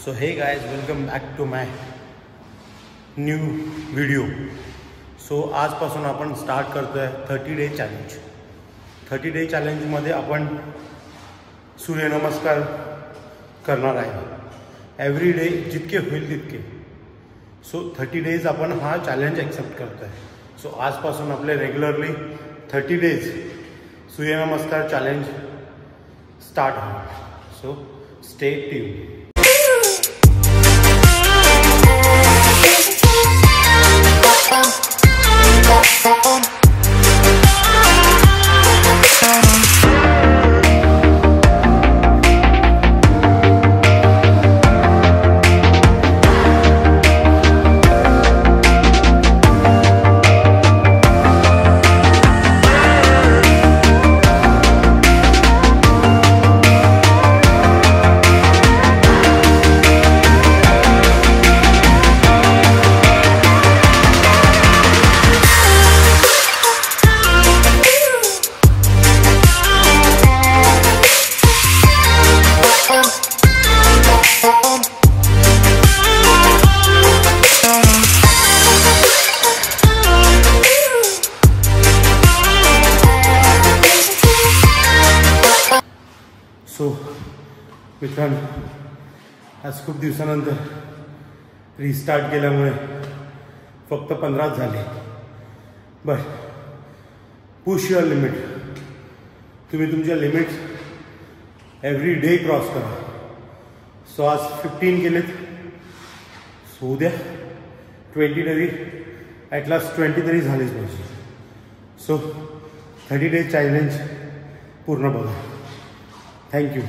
So hey guys, welcome back to my new video. So आजपासून आपण start करतोय 30 day challenge. 30 day चॅलेंजमध्ये आपण सूर्यनमस्कार करणार आहे एव्हरी डे, जितके होईल तितके. सो 30 डेज आपण हा चॅलेंज ॲक्सेप्ट करतोय. सो आजपासून आपले रेग्युलरली 30 डेज सूर्यनमस्कार चॅलेंज स्टार्ट होईल. So stay tuned. सो मित्रांनो, आज खूप दिवसानंतर रिस्टार्ट केल्यामुळे फक्त 15 झाले. But push your limit. तुम्ही तुमच्या लिमिट्स एव्हरी डे क्रॉस करा. सो आज 15 केलेत. सो उद्या 20 तरी ॲट लास्ट 20 तरी झालेच पाहिजे. सो 30 डे चॅलेंज पूर्ण बघा. Thank you.